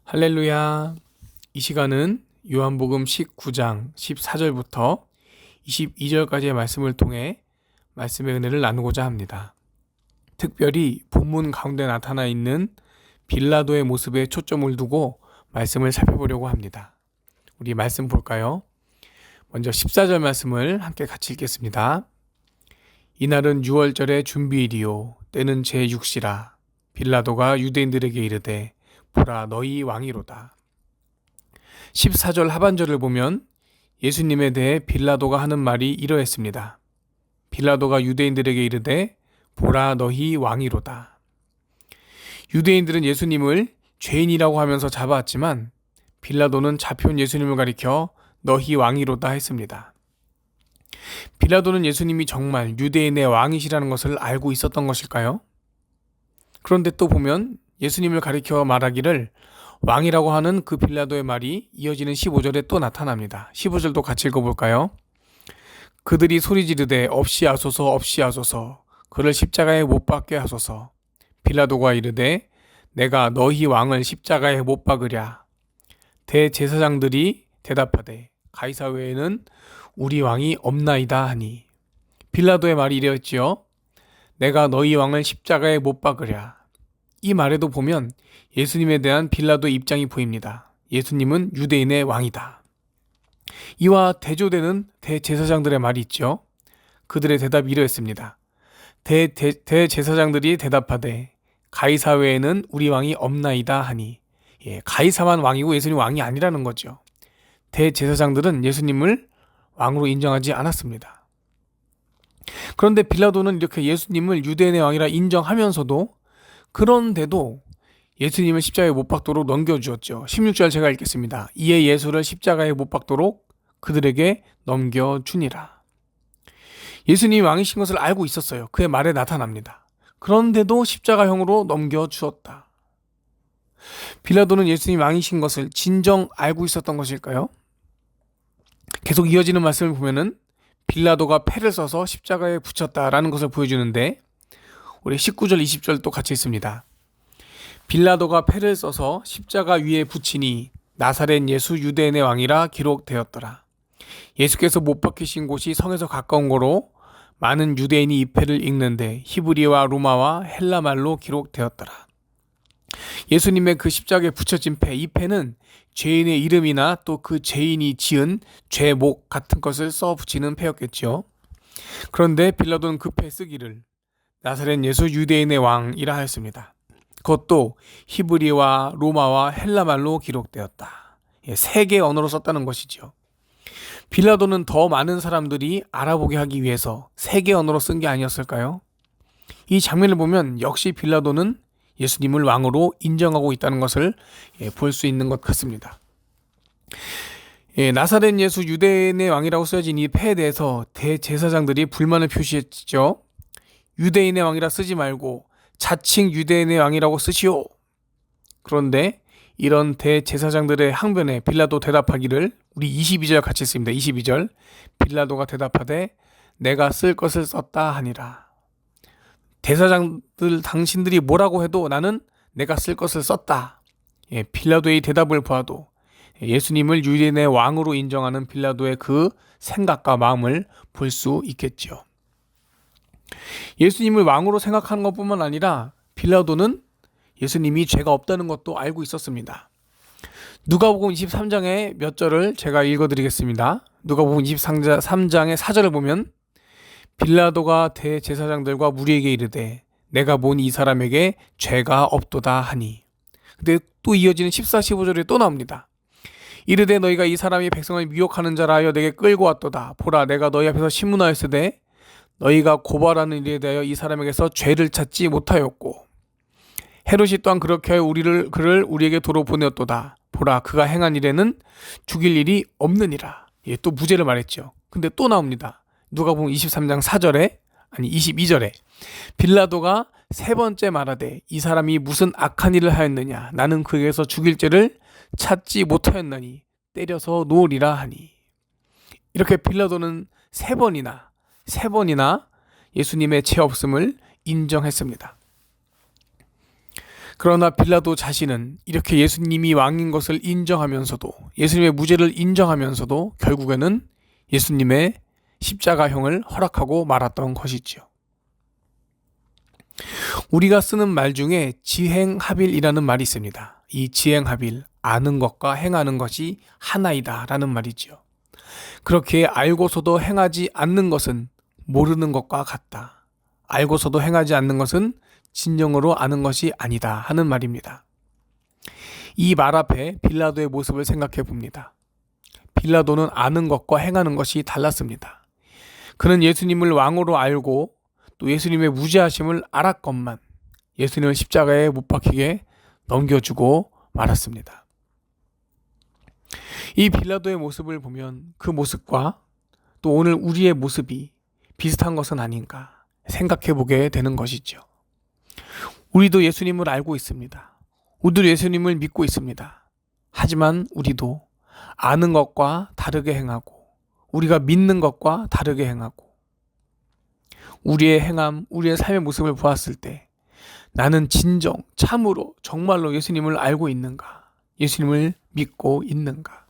할렐루야. 이 시간은 요한복음 19장 14절부터 22절까지의 말씀을 통해 말씀의 은혜를 나누고자 합니다. 특별히 본문 가운데 나타나 있는 빌라도의 모습에 초점을 두고 말씀을 살펴보려고 합니다. 우리 말씀 볼까요? 먼저 14절 말씀을 함께 같이 읽겠습니다. 이날은 유월절의 준비일이요 때는 제6시라. 빌라도가 유대인들에게 이르되 보라 너희 왕이로다. 14절 하반절을 보면 예수님에 대해 빌라도가 하는 말이 이러했습니다. 빌라도가 유대인들에게 이르되 보라 너희 왕이로다. 유대인들은 예수님을 죄인이라고 하면서 잡아왔지만 빌라도는 잡혀온 예수님을 가리켜 너희 왕이로다 했습니다. 빌라도는 예수님이 정말 유대인의 왕이시라는 것을 알고 있었던 것일까요? 그런데 또 보면 예수님을 가리켜 말하기를 왕이라고 하는 그 빌라도의 말이 이어지는 15절에 또 나타납니다. 15절도 같이 읽어볼까요? 그들이 소리 지르되 없이 하소서 없이 하소서 그를 십자가에 못 박게 하소서. 빌라도가 이르되 내가 너희 왕을 십자가에 못 박으랴. 대제사장들이 대답하되 가이사 외에는 우리 왕이 없나이다 하니. 빌라도의 말이 이랬지요. 내가 너희 왕을 십자가에 못 박으랴. 이 말에도 보면 예수님에 대한 빌라도의 입장이 보입니다. 예수님은 유대인의 왕이다. 이와 대조되는 대제사장들의 말이 있죠. 그들의 대답이 이러했습니다. 대제사장들이 대답하되 가이사 외에는 우리 왕이 없나이다 하니. 가이사만 왕이고 예수님 왕이 아니라는 거죠. 대제사장들은 예수님을 왕으로 인정하지 않았습니다. 그런데 빌라도는 이렇게 예수님을 유대인의 왕이라 인정하면서도 그런데도 예수님을 십자가에 못 박도록 넘겨주었죠. 16절 제가 읽겠습니다. 이에 예수를 십자가에 못 박도록 그들에게 넘겨주니라. 예수님이 왕이신 것을 알고 있었어요. 그의 말에 나타납니다. 그런데도 십자가형으로 넘겨주었다. 빌라도는 예수님 왕이신 것을 진정 알고 있었던 것일까요? 계속 이어지는 말씀을 보면은 빌라도가 패를 써서 십자가에 붙였다라는 것을 보여주는데 우리 19절 20절도 같이 있습니다. 빌라도가 패를 써서 십자가 위에 붙이니 나사렛 예수 유대인의 왕이라 기록되었더라. 예수께서 못 박히신 곳이 성에서 가까운 거로 많은 유대인이 이 패를 읽는데 히브리와 로마와 헬라 말로 기록되었더라. 예수님의 그 십자가에 붙여진 패, 이 패는 죄인의 이름이나 또 그 죄인이 지은 죄목 같은 것을 써 붙이는 패였겠죠. 그런데 빌라도는 그 패 쓰기를 나사렛 예수 유대인의 왕이라 하였습니다. 그것도 히브리와 로마와 헬라 말로 기록되었다. 세 개의 언어로 썼다는 것이죠. 빌라도는 더 많은 사람들이 알아보게 하기 위해서 세 개의 언어로 쓴 게 아니었을까요? 이 장면을 보면 역시 빌라도는 예수님을 왕으로 인정하고 있다는 것을 볼 수 있는 것 같습니다. 나사렛 예수 유대인의 왕이라고 쓰여진 이 패에 대해서 대제사장들이 불만을 표시했죠. 유대인의 왕이라 쓰지 말고 자칭 유대인의 왕이라고 쓰시오. 그런데 이런 대제사장들의 항변에 빌라도 대답하기를 우리 22절 같이 씁니다. 22절 빌라도가 대답하되 내가 쓸 것을 썼다 하니라. 대사장들 당신들이 뭐라고 해도 나는 내가 쓸 것을 썼다. 빌라도의 대답을 보아도 예수님을 유대인의 왕으로 인정하는 빌라도의 그 생각과 마음을 볼 수 있겠죠. 예수님을 왕으로 생각하는 것뿐만 아니라 빌라도는 예수님이 죄가 없다는 것도 알고 있었습니다. 누가복음 23장의 몇 절을 제가 읽어드리겠습니다. 누가복음 23장의 4절을 보면 빌라도가 대제사장들과 무리에게 이르되 내가 본 이 사람에게 죄가 없도다 하니. 근데 또 이어지는 14, 15절에 또 나옵니다. 이르되 너희가 이 사람이 백성을 미혹하는 자라 하여 내게 끌고 왔도다. 보라 내가 너희 앞에서 신문하였으되 너희가 고발하는 일에 대하여 이 사람에게서 죄를 찾지 못하였고 헤롯이 또한 그렇게 하여 그를 우리에게 도로 보내었도다. 보라 그가 행한 일에는 죽일 일이 없느니라. 또 무죄를 말했죠. 근데 또 나옵니다. 누가복음 23장 4절에 아니 22절에 빌라도가 세 번째 말하되 이 사람이 무슨 악한 일을 하였느냐 나는 그에게서 죽일 죄를 찾지 못하였나니 때려서 놓으리라 하니. 이렇게 빌라도는 세 번이나 예수님의 죄 없음을 인정했습니다. 그러나 빌라도 자신은 이렇게 예수님이 왕인 것을 인정하면서도, 예수님의 무죄를 인정하면서도 결국에는 예수님의 십자가형을 허락하고 말았던 것이지요. 우리가 쓰는 말 중에 지행합일이라는 말이 있습니다. 이 지행합일, 아는 것과 행하는 것이 하나이다 라는 말이지요. 그렇게 알고서도 행하지 않는 것은 모르는 것과 같다. 알고서도 행하지 않는 것은 진정으로 아는 것이 아니다 하는 말입니다. 이 말 앞에 빌라도의 모습을 생각해 봅니다. 빌라도는 아는 것과 행하는 것이 달랐습니다. 그는 예수님을 왕으로 알고 또 예수님의 무죄하심을 알았건만 예수님을 십자가에 못 박히게 넘겨주고 말았습니다. 이 빌라도의 모습을 보면 그 모습과 또 오늘 우리의 모습이 비슷한 것은 아닌가 생각해 보게 되는 것이죠. 우리도 예수님을 알고 있습니다. 우리도 예수님을 믿고 있습니다. 하지만 우리도 아는 것과 다르게 행하고 우리가 믿는 것과 다르게 행하고 우리의 행함, 우리의 삶의 모습을 보았을 때 나는 진정, 참으로, 정말로 예수님을 알고 있는가? 예수님을 믿고 있는가?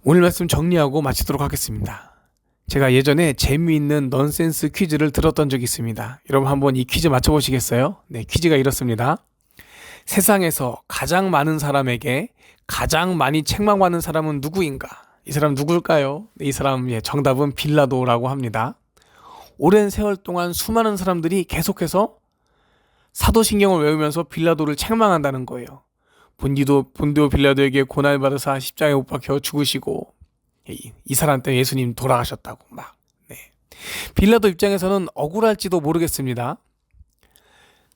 오늘 말씀 정리하고 마치도록 하겠습니다. 제가 예전에 재미있는 넌센스 퀴즈를 들었던 적이 있습니다. 여러분 한번 이 퀴즈 맞춰보시겠어요? 네, 퀴즈가 이렇습니다. 세상에서 가장 많은 사람에게 가장 많이 책망받는 사람은 누구인가? 이 사람 누굴까요? 이 사람 정답은 빌라도라고 합니다. 오랜 세월 동안 수많은 사람들이 계속해서 사도신경을 외우면서 빌라도를 책망한다는 거예요. 본디오 빌라도에게 고난받으사 십자가에 못 박혀 죽으시고 이 사람 때문에 예수님 돌아가셨다고 막. 네. 빌라도 입장에서는 억울할지도 모르겠습니다.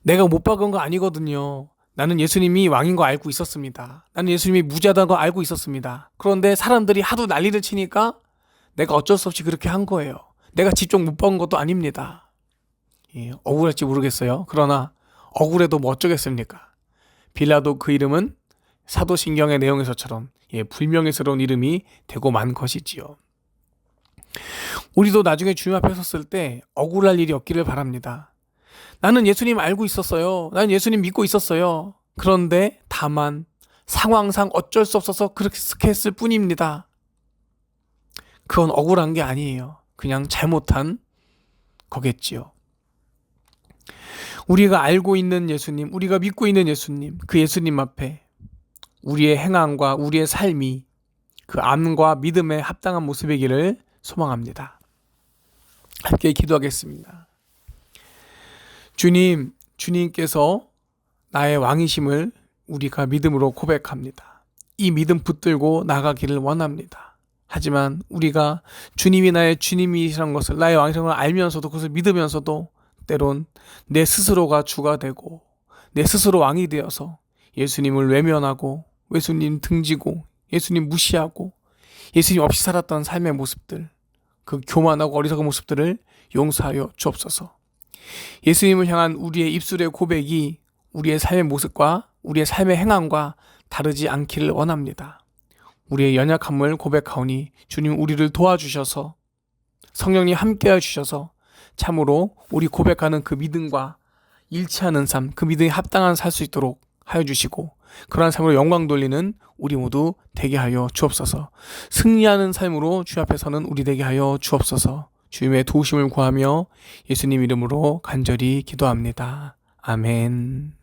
내가 못 박은 거 아니거든요. 나는 예수님이 왕인 거 알고 있었습니다. 나는 예수님이 무죄하다는 거 알고 있었습니다. 그런데 사람들이 하도 난리를 치니까 내가 어쩔 수 없이 그렇게 한 거예요. 내가 직접 못 박은 것도 아닙니다. 억울할지 모르겠어요. 그러나 억울해도 뭐 어쩌겠습니까? 빌라도 그 이름은 사도신경의 내용에서처럼 불명예스러운 이름이 되고 만 것이지요. 우리도 나중에 주님 앞에 섰을 때 억울할 일이 없기를 바랍니다. 나는 예수님 알고 있었어요. 나는 예수님 믿고 있었어요. 그런데 다만 상황상 어쩔 수 없어서 그렇게 했을 뿐입니다. 그건 억울한 게 아니에요. 그냥 잘못한 거겠지요. 우리가 알고 있는 예수님, 우리가 믿고 있는 예수님, 그 예수님 앞에 우리의 행함과 우리의 삶이 그 암과 믿음에 합당한 모습이기를 소망합니다. 함께 기도하겠습니다. 주님께서 나의 왕이심을 우리가 믿음으로 고백합니다. 이 믿음 붙들고 나가기를 원합니다. 하지만 우리가 주님이 나의 주님이시라는 것을, 나의 왕이라는 걸 알면서도 그것을 믿으면서도 때론 내 스스로가 주가 되고 내 스스로 왕이 되어서 예수님을 외면하고 예수님 등지고 예수님 무시하고 예수님 없이 살았던 삶의 모습들, 그 교만하고 어리석은 모습들을 용서하여 주옵소서. 예수님을 향한 우리의 입술의 고백이 우리의 삶의 모습과 우리의 삶의 행함과 다르지 않기를 원합니다. 우리의 연약함을 고백하오니 주님 우리를 도와주셔서 성령님 함께해 주셔서 참으로 우리 고백하는 그 믿음과 일치하는 삶, 그 믿음에 합당한 살 수 있도록 하여 주시고 그러한 삶으로 영광 돌리는 우리 모두 되게 하여 주옵소서. 승리하는 삶으로 주 앞에 서는 우리 되게 하여 주옵소서. 주님의 도우심을 구하며 예수님 이름으로 간절히 기도합니다. 아멘.